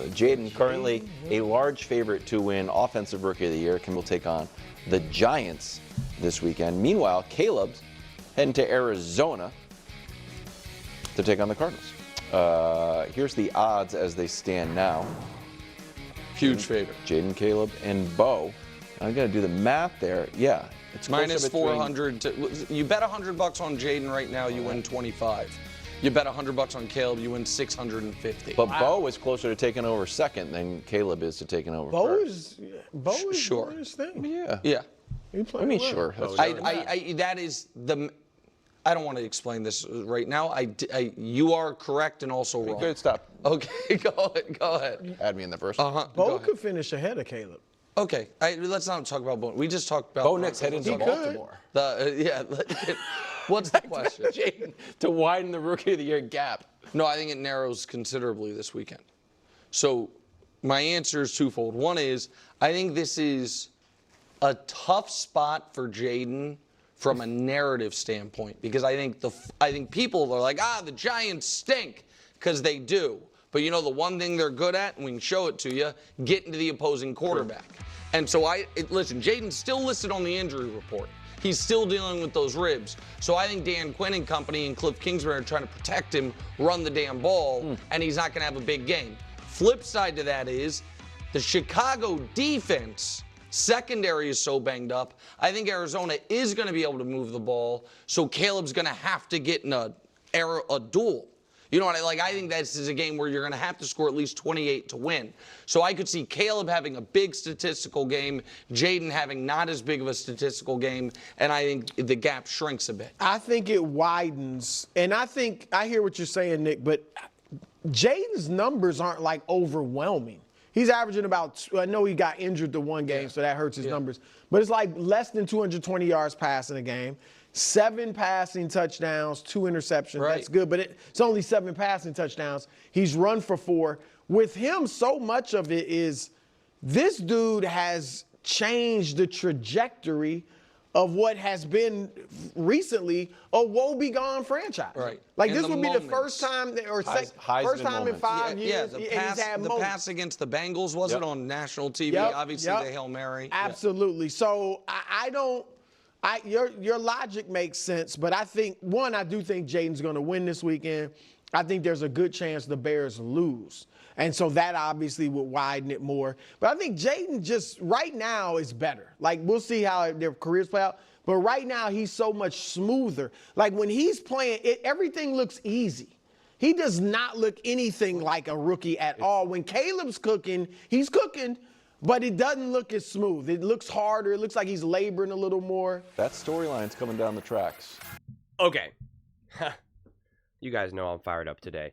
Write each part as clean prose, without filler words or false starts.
Jayden currently a large favorite to win Offensive Rookie of the Year. Will take on the Giants this weekend. Meanwhile, Caleb's heading to Arizona to take on the Cardinals. Here's the odds as they stand now. Huge favorite. Jayden, Caleb, and Bo. I'm going to do the math there. Yeah. It's minus 400. You bet $100 on Jayden right now, you win 25. You bet $100 on Caleb, you win 650. But Bo is closer to taking over second than Caleb is to taking over first. Bo is sure. doing his thing. Yeah. Yeah. I mean, sure. That is the. I don't want to explain this right now. You are correct and also wrong. Good, stop. Okay, go ahead. Add me in the first. Bo could finish ahead of Caleb. Okay, let's not talk about Bo. We just talked about Bo Nix heading to Baltimore. What's the question? Jayden, to widen the Rookie of the Year gap. No, I think it narrows considerably this weekend. So my answer is twofold. One is I think this is a tough spot for Jayden from a narrative standpoint because I think people are like, the Giants stink, because they do. But you know the one thing they're good at, and we can show it to you, getting to the opposing quarterback. And so listen, Jayden's still listed on the injury report. He's still dealing with those ribs. So I think Dan Quinn and company and Cliff Kingsbury are trying to protect him, run the damn ball, and he's not going to have a big game. Flip side to that is the Chicago defense secondary is so banged up. I think Arizona is going to be able to move the ball, so Caleb's going to have to get in a duel. You know what I think this is a game where you're going to have to score at least 28 to win. So I could see Caleb having a big statistical game, Jayden having not as big of a statistical game, and I think the gap shrinks a bit. I think it widens, and I hear what you're saying, Nick, but Jayden's numbers aren't like overwhelming. He's averaging about, I know he got injured the one game, so that hurts his numbers, but it's like less than 220 yards passing a game. 7 passing touchdowns, 2 interceptions. Right. That's good, but it's only 7 passing touchdowns. He's run for 4. With him, so much of it is this dude has changed the trajectory of what has been recently a woe-begone franchise. Right. Like In this the would be the first time, Heisman first time in moments. 5 years. Yeah, the pass against the Bengals, was it on national TV? Obviously, the Hail Mary. Absolutely. So your logic makes sense, but I do think Jayden's going to win this weekend. I think there's a good chance the Bears lose. And so that obviously would widen it more. But I think Jayden just right now is better. Like, we'll see how their careers play out. But right now, he's so much smoother. Like, when he's playing, everything looks easy. He does not look anything like a rookie at all. When Caleb's cooking, he's cooking. But it doesn't look as smooth. It looks harder. It looks like he's laboring a little more. That storyline's coming down the tracks. Okay. You guys know I'm fired up today.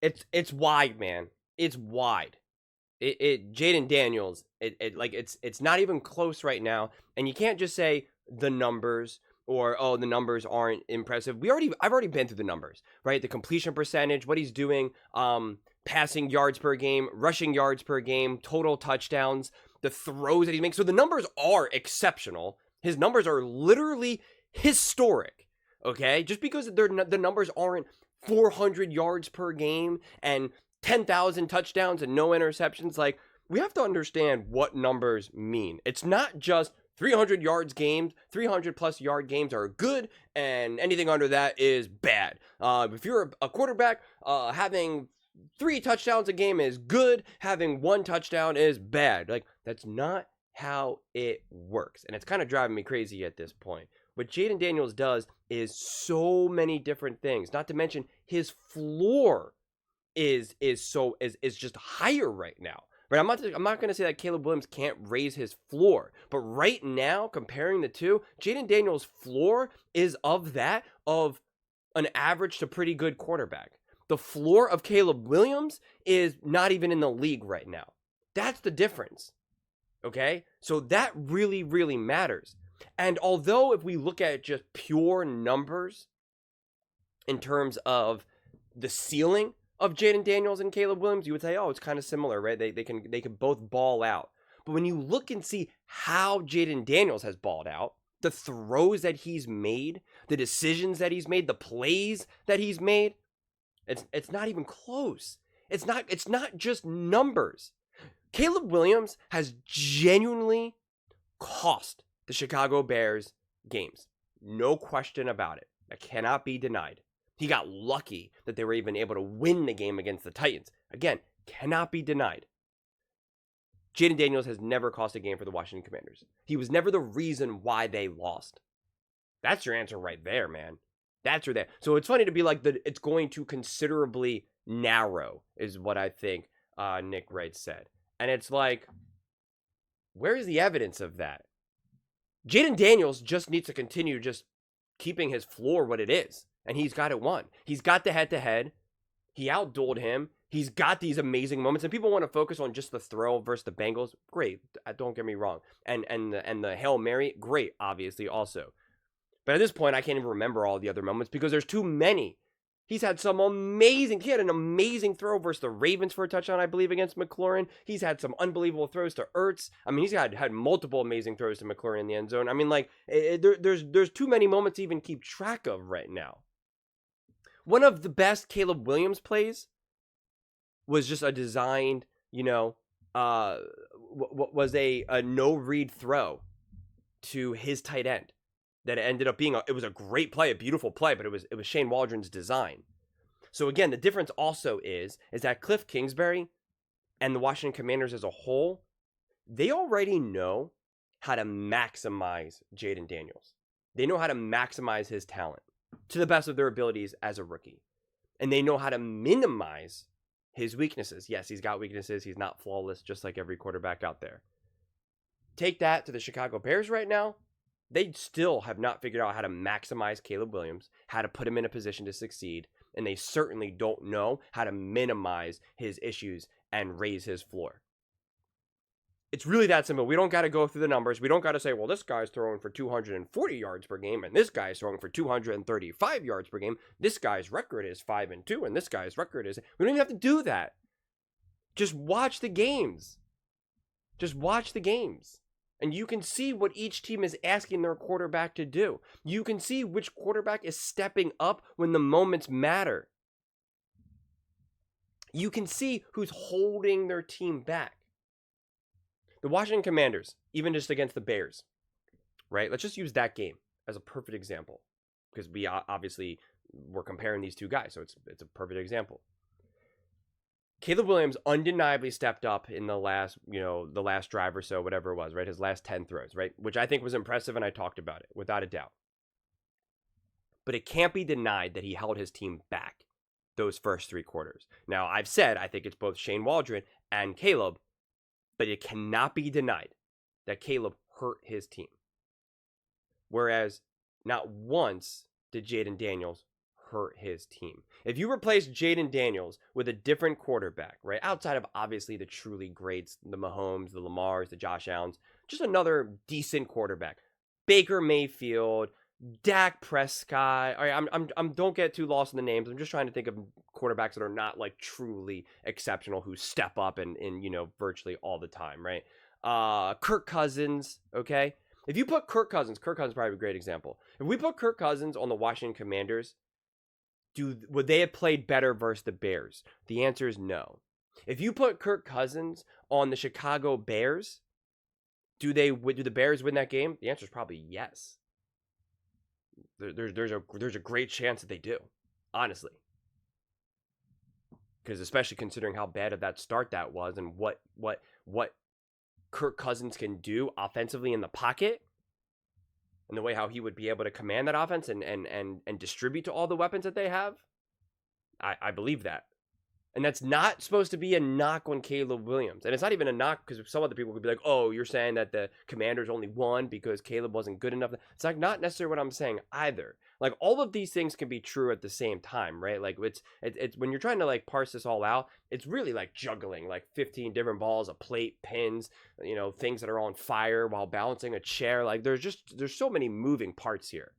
It's wide, man. It's wide. Jayden Daniels, it's not even close right now. And you can't just say the numbers or, the numbers aren't impressive. I've already been through the numbers, right? The completion percentage, what he's doing, passing yards per game, rushing yards per game, total touchdowns, the throws that he makes. So the numbers are exceptional. His numbers are literally historic, okay? Just because the numbers aren't 400 yards per game and 10,000 touchdowns and no interceptions, like, we have to understand what numbers mean. It's not just 300 yards games, 300 plus yard games are good, and anything under that is bad. If you're a quarterback, having 3 touchdowns a game is good, having 1 touchdown is bad. Like, that's not how it works. And it's kind of driving me crazy at this point. What Jayden Daniels does is so many different things. Not to mention his floor is just higher right now. Right? I'm not going to say that Caleb Williams can't raise his floor, but right now, comparing the two, Jayden Daniels' floor is of an average to pretty good quarterback. The floor of Caleb Williams is not even in the league right now. That's the difference. Okay? So that really, really matters. And although if we look at just pure numbers in terms of the ceiling of Jayden Daniels and Caleb Williams, you would say, it's kind of similar, right? They can both ball out. But when you look and see how Jayden Daniels has balled out, the throws that he's made, the decisions that he's made, the plays that he's made, it's not even close. It's not just numbers. Caleb Williams has genuinely cost the Chicago Bears games. No question about it. That cannot be denied. He got lucky that they were even able to win the game against the Titans. Again, cannot be denied. Jayden Daniels has never cost a game for the Washington Commanders. He was never the reason why they lost. That's your answer right there, man. That's right there. So it's funny to be like, it's going to considerably narrow, is what I think Nick Wright said. And it's like, where is the evidence of that? Jayden Daniels just needs to continue just keeping his floor what it is. And he's got it won. He's got the head-to-head. He outdueled him. He's got these amazing moments. And people want to focus on just the throw versus the Bengals. Great. Don't get me wrong. And the Hail Mary, great, obviously, also. But at this point, I can't even remember all the other moments because there's too many. He had an amazing throw versus the Ravens for a touchdown, I believe, against McLaurin. He's had some unbelievable throws to Ertz. I mean, he's had multiple amazing throws to McLaurin in the end zone. I mean, like, there's too many moments to even keep track of right now. One of the best Caleb Williams plays was just a designed, was a no-read throw to his tight end. That ended up being it was a great play, a beautiful play, but it was Shane Waldron's design. So again, the difference also is that Cliff Kingsbury and the Washington Commanders as a whole, they already know how to maximize Jayden Daniels. They know how to maximize his talent to the best of their abilities as a rookie. And they know how to minimize his weaknesses. Yes, he's got weaknesses. He's not flawless, just like every quarterback out there. Take that to the Chicago Bears right now. They still have not figured out how to maximize Caleb Williams, how to put him in a position to succeed, and they certainly don't know how to minimize his issues and raise his floor. It's really that simple. We don't got to go through the numbers. We don't got to say, well, this guy's throwing for 240 yards per game, and this guy's throwing for 235 yards per game. This guy's record is 5-2, and this guy's record is... We don't even have to do that. Just watch the games. Just watch the games. And you can see what each team is asking their quarterback to do. You can see which quarterback is stepping up when the moments matter. You can see who's holding their team back. The Washington Commanders, even just against the Bears, right? Let's just use that game as a perfect example. Because we obviously we're comparing these two guys, so it's a perfect example. Caleb Williams undeniably stepped up in the last drive or so, whatever it was, right? His last 10 throws, right? Which I think was impressive, and I talked about it, without a doubt. But it can't be denied that he held his team back those first 3 quarters. Now, I've said I think it's both Shane Waldron and Caleb, but it cannot be denied that Caleb hurt his team. Whereas not once did Jayden Daniels hurt his team. If you replace Jayden Daniels with a different quarterback, right, outside of obviously the truly greats, the Mahomes, the Lamars, the Josh Allens, just another decent quarterback, Baker Mayfield, Dak Prescott. All right, I'm don't get too lost in the names. I'm just trying to think of quarterbacks that are not like truly exceptional, who step up and virtually all the time, right? Kirk Cousins, okay? If you put Kirk Cousins is probably a great example. If we put Kirk Cousins on the Washington Commanders, would they have played better versus the Bears? The answer is no. If you put Kirk Cousins on the Chicago Bears, do the Bears win that game? The answer is probably yes. There's a great chance that they do, honestly. Because especially considering how bad of that start that was, and what Kirk Cousins can do offensively in the pocket, and the way how he would be able to command that offense and distribute to all the weapons that they have, I believe that. And that's not supposed to be a knock on Caleb Williams. And it's not even a knock because some other people could be like, oh, you're saying that the Commanders only won because Caleb wasn't good enough. It's like not necessarily what I'm saying either. Like all of these things can be true at the same time, right? Like it's when you're trying to like parse this all out, it's really like juggling like 15 different balls, a plate, pins, things that are on fire while balancing a chair. Like there's so many moving parts here.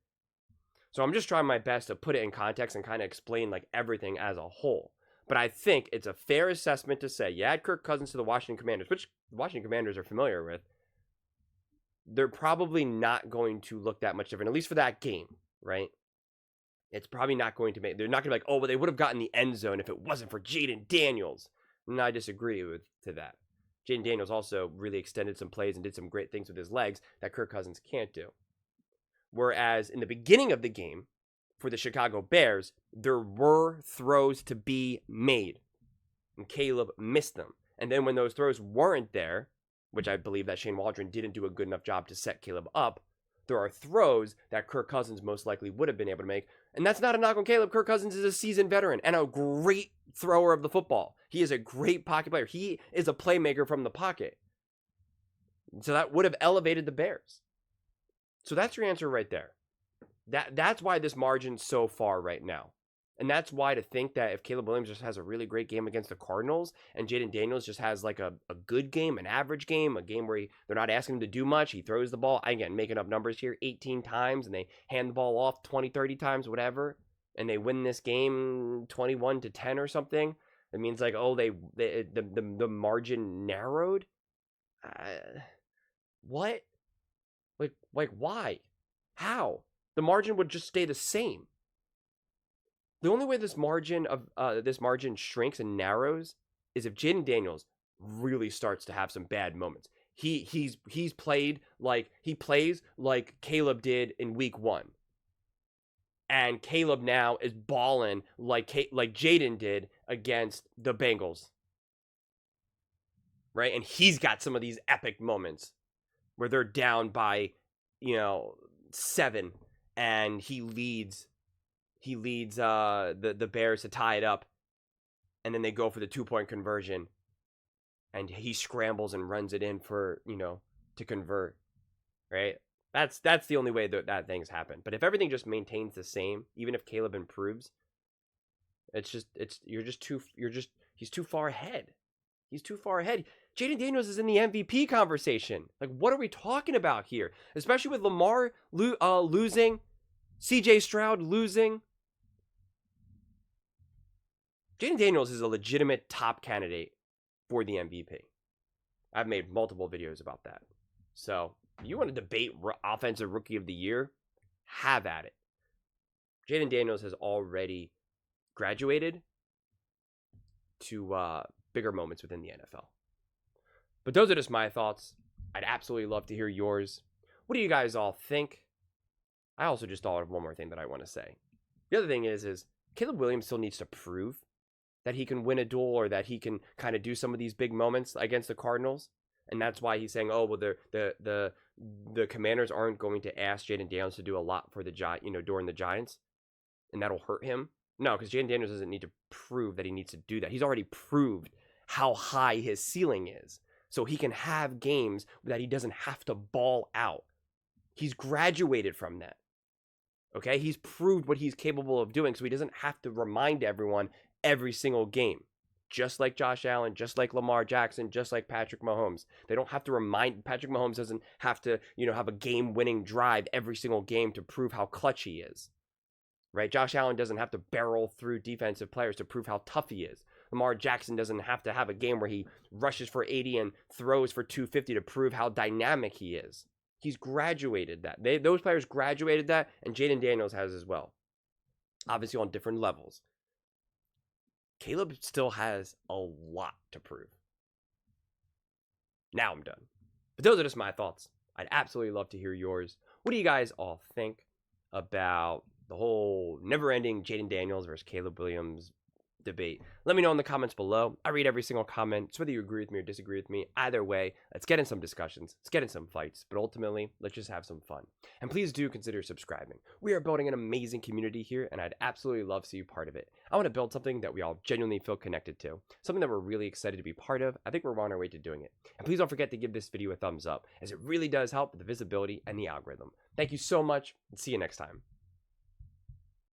So I'm just trying my best to put it in context and kind of explain like everything as a whole. But I think it's a fair assessment to say, you add Kirk Cousins to the Washington Commanders, which the Washington Commanders are familiar with, they're probably not going to look that much different, at least for that game, right? it's probably not going to make. They're not going to be like, oh, well, they would have gotten the end zone if it wasn't for Jayden Daniels. And I disagree to that. Jayden Daniels also really extended some plays and did some great things with his legs that Kirk Cousins can't do. Whereas in the beginning of the game, for the Chicago Bears, there were throws to be made, and Caleb missed them. And then when those throws weren't there, which I believe that Shane Waldron didn't do a good enough job to set Caleb up, there are throws that Kirk Cousins most likely would have been able to make. And that's not a knock on Caleb. Kirk Cousins is a seasoned veteran and a great thrower of the football. He is a great pocket player. He is a playmaker from the pocket. So that would have elevated the Bears. So that's your answer right there. That's why this margin's so far right now. And that's why to think that if Caleb Williams just has a really great game against the Cardinals and Jayden Daniels just has like a good game, an average game, a game where they're not asking him to do much, he throws the ball, again, making up numbers here, 18 times, and they hand the ball off 20, 30 times, whatever, and they win this game 21-10 or something, it means like, oh, the margin narrowed? What? Like why? How? The margin would just stay the same. The only way this margin shrinks and narrows is if Jayden Daniels really starts to have some bad moments. He plays like Caleb did in week 1. And Caleb now is balling like Jayden did against the Bengals. Right? And he's got some of these epic moments where they're down by, 7 and he leads the Bears to tie it up, and then they go for the 2-point conversion, and he scrambles and runs it in for, to convert, right? That's the only way that things happen. But if everything just maintains the same, even if Caleb improves, he's too far ahead. He's too far ahead. Jayden Daniels is in the MVP conversation. Like, what are we talking about here? Especially with Lamar losing, CJ Stroud losing. Jayden Daniels is a legitimate top candidate for the MVP. I've made multiple videos about that. So, if you want to debate Offensive Rookie of the Year, have at it. Jayden Daniels has already graduated to bigger moments within the NFL. But those are just my thoughts. I'd absolutely love to hear yours. What do you guys all think? I also just thought of one more thing that I want to say. The other thing is Caleb Williams still needs to prove that he can win a duel or that he can kind of do some of these big moments against the Cardinals. And that's why he's saying, oh, well, the Commanders aren't going to ask Jayden Daniels to do a lot for the during the Giants, and that'll hurt him. No, because Jayden Daniels doesn't need to prove that he needs to do that. He's already proved how high his ceiling is. So he can have games that he doesn't have to ball out. He's graduated from that. Okay? He's proved what he's capable of doing, so he doesn't have to remind everyone every single game. Just like Josh Allen, just like Lamar Jackson, just like Patrick Mahomes. They don't have to remind, Patrick Mahomes doesn't have to, have a game-winning drive every single game to prove how clutch he is. Right? Josh Allen doesn't have to barrel through defensive players to prove how tough he is. Lamar Jackson doesn't have to have a game where he rushes for 80 and throws for 250 to prove how dynamic he is. He's graduated that. Those players graduated that, and Jayden Daniels has as well. Obviously on different levels. Caleb still has a lot to prove. Now I'm done. But those are just my thoughts. I'd absolutely love to hear yours. What do you guys all think about the whole never-ending Jayden Daniels versus Caleb Williams debate? Let me know in the comments below. I read every single comment. So whether you agree with me or disagree with me, either way, let's get in some discussions. Let's get in some fights. But ultimately, let's just have some fun. And please do consider subscribing. We are building an amazing community here, and I'd absolutely love to see you part of it. I want to build something that we all genuinely feel connected to. Something that we're really excited to be part of. I think we're on our way to doing it. And please don't forget to give this video a thumbs up, as it really does help with the visibility and the algorithm. Thank you so much, and see you next time.